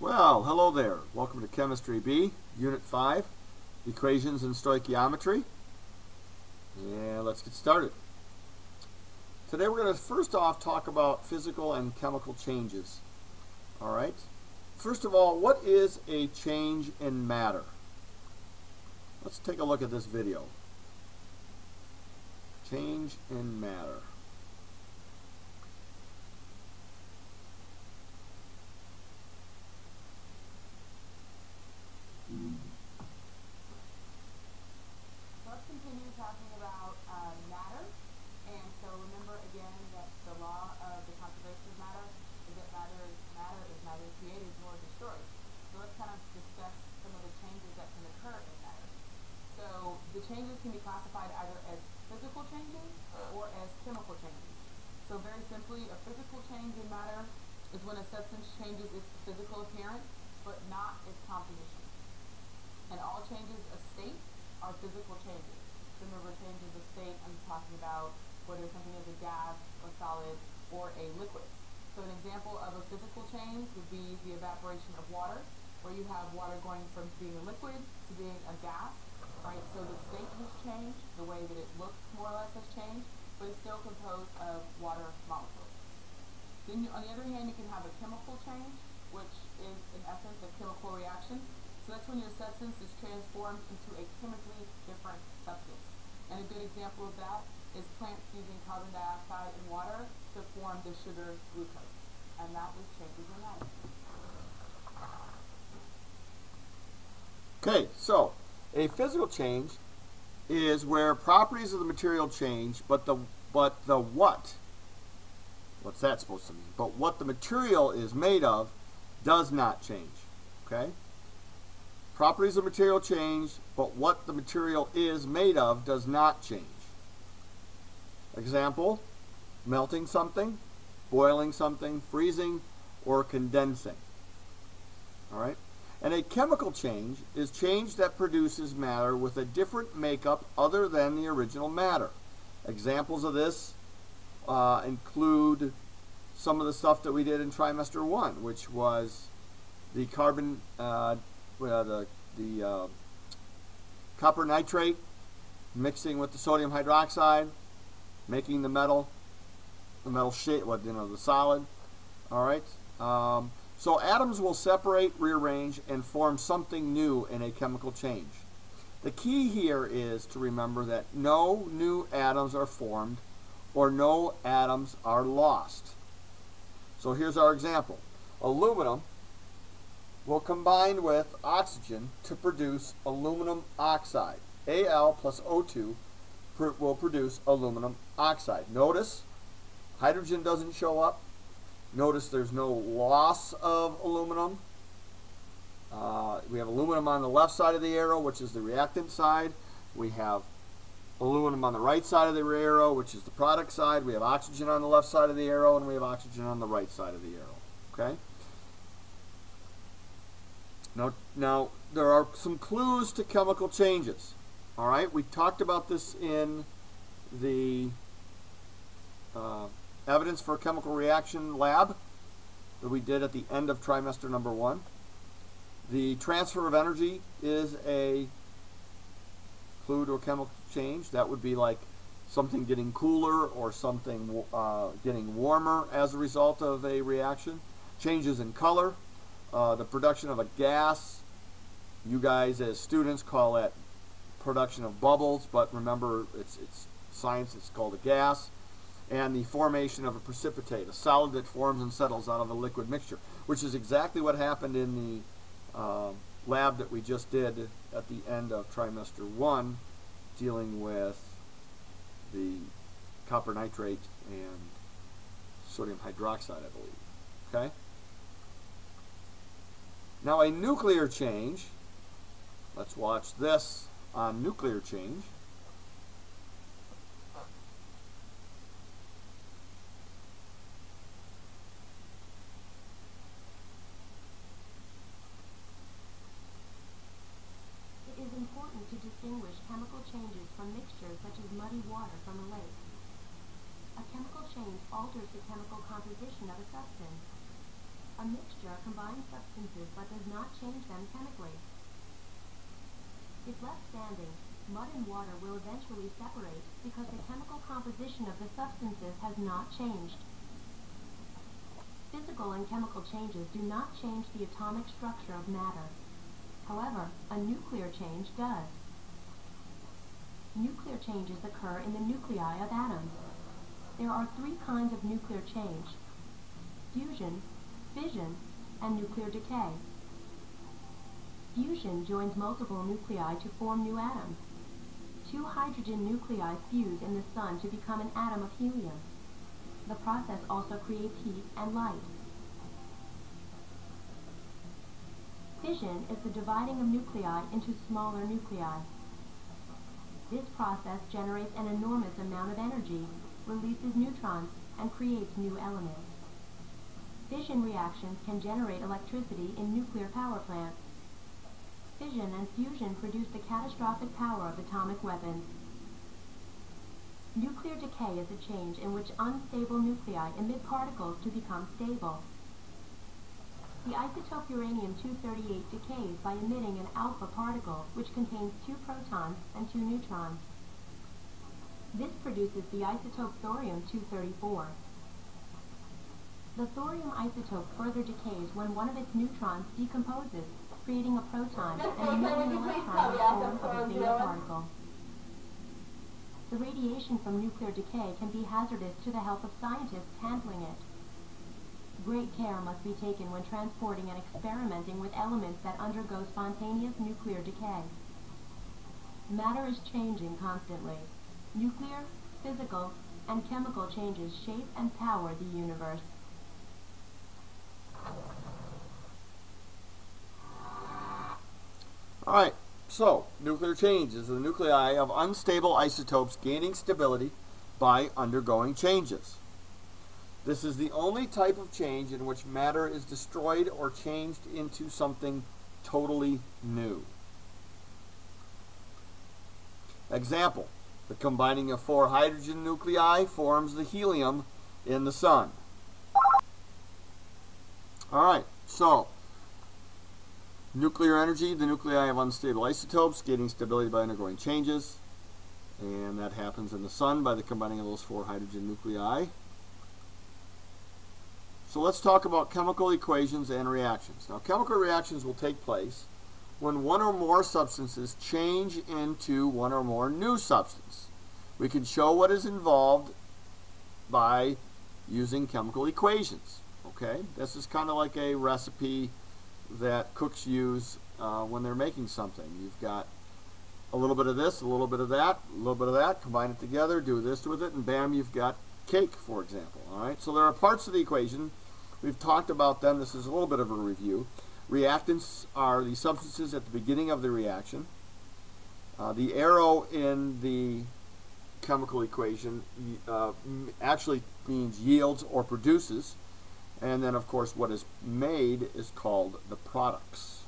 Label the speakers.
Speaker 1: Well, hello there. Welcome to Chemistry B, Unit 5, Equations and Stoichiometry. And let's get started. Today we're going to first off talk about physical and chemical changes. All right. First of all, what is a change in matter? Let's take a look at this video. Change in matter.
Speaker 2: Let's continue talking about matter. And so remember again that the law of the conservation of matter is that matter is neither created nor destroyed. So let's kind of discuss some of the changes that can occur in matter. So the changes can be classified either as physical changes or as chemical changes. So very simply, a physical change in matter is when a substance changes its physical appearance but not its composition. And all changes of state are physical changes. Remember, changes of state, I'm talking about whether something is a gas, a solid, or a liquid. So an example of a physical change would be the evaporation of water, where you have water going from being a liquid to being a gas, right? So the state has changed, the way that it looks more or less has changed, but it's still composed of water molecules. Then on the other hand, you can have a chemical change, which is in essence a chemical reaction. So that's when your substance is transformed into a chemically different substance. And a good example of that is plants using carbon dioxide and water to form the sugar glucose. And that is changes in matter.
Speaker 1: Okay, so a physical change is where properties of the material change, but the what? What's that supposed to mean? But what the material is made of does not change. Okay? Properties of material change, but what the material is made of does not change. Example, melting something, boiling something, freezing, or condensing. All right? And a chemical change is change that produces matter with a different makeup other than the original matter. Examples of this include some of the stuff that we did in trimester 1, which was the carbon, the copper nitrate mixing with the sodium hydroxide, making the metal shape, the solid. All right. So atoms will separate, rearrange, and form something new in a chemical change. The key here is to remember that no new atoms are formed or no atoms are lost. So here's our example. Aluminum will combine with oxygen to produce aluminum oxide. Al plus O2 will produce aluminum oxide. Notice hydrogen doesn't show up. Notice there's no loss of aluminum. We have aluminum on the left side of the arrow, which is the reactant side. We have aluminum on the right side of the arrow, which is the product side. We have oxygen on the left side of the arrow, and we have oxygen on the right side of the arrow. Okay? Now there are some clues to chemical changes. All right? We talked about this in the evidence for a chemical reaction lab that we did at the end of trimester number 1. The transfer of energy is a clue to a chemical change. That would be like something getting cooler or something getting warmer as a result of a reaction. Changes in color, the production of a gas. You guys as students call that production of bubbles, but remember it's science, it's called a gas. And the formation of a precipitate, a solid that forms and settles out of a liquid mixture, which is exactly what happened in the lab that we just did at the end of trimester 1, dealing with the copper nitrate and sodium hydroxide, I believe. Okay? Now a nuclear change, let's watch this on nuclear change.
Speaker 3: It is important to distinguish chemical changes from mixtures such as muddy water from a lake. A chemical change alters the chemical composition of a substance. A mixture combines substances but does not change them chemically. If left standing, mud and water will eventually separate because the chemical composition of the substances has not changed. Physical and chemical changes do not change the atomic structure of matter. However, a nuclear change does. Nuclear changes occur in the nuclei of atoms. There are three kinds of nuclear change: fusion, fission, and nuclear decay. Fusion joins multiple nuclei to form new atoms. Two hydrogen nuclei fuse in the sun to become an atom of helium. The process also creates heat and light. Fission is the dividing of nuclei into smaller nuclei. This process generates an enormous amount of energy, releases neutrons, and creates new elements. Fission reactions can generate electricity in nuclear power plants. Fission and fusion produce the catastrophic power of atomic weapons. Nuclear decay is a change in which unstable nuclei emit particles to become stable. The isotope uranium-238 decays by emitting an alpha particle, which contains 2 protons and 2 neutrons. This produces the isotope thorium-234. The thorium isotope further decays when one of its neutrons decomposes, creating a proton and emitting an electron in the form of a beta particle. The radiation from nuclear decay can be hazardous to the health of scientists handling it. Great care must be taken when transporting and experimenting with elements that undergo spontaneous nuclear decay. Matter is changing constantly. Nuclear, physical, and chemical changes shape and power the universe.
Speaker 1: Alright, so nuclear change is the nuclei of unstable isotopes gaining stability by undergoing changes. This is the only type of change in which matter is destroyed or changed into something totally new. Example, the combining of 4 hydrogen nuclei forms the helium in the sun. Alright, so nuclear energy, the nuclei of unstable isotopes gaining stability by undergoing changes, and that happens in the sun by the combining of those 4 hydrogen nuclei. So let's talk about chemical equations and reactions. Now, chemical reactions will take place when one or more substances change into one or more new substance. We can show what is involved by using chemical equations. Okay, this is kind of like a recipe that cooks use when they're making something. You've got a little bit of this, a little bit of that, a little bit of that, combine it together, do this with it, and bam, you've got cake, for example. All right, so there are parts of the equation. We've talked about them. This is a little bit of a review. Reactants are the substances at the beginning of the reaction. The arrow in the chemical equation actually means yields or produces. And then, of course, what is made is called the products.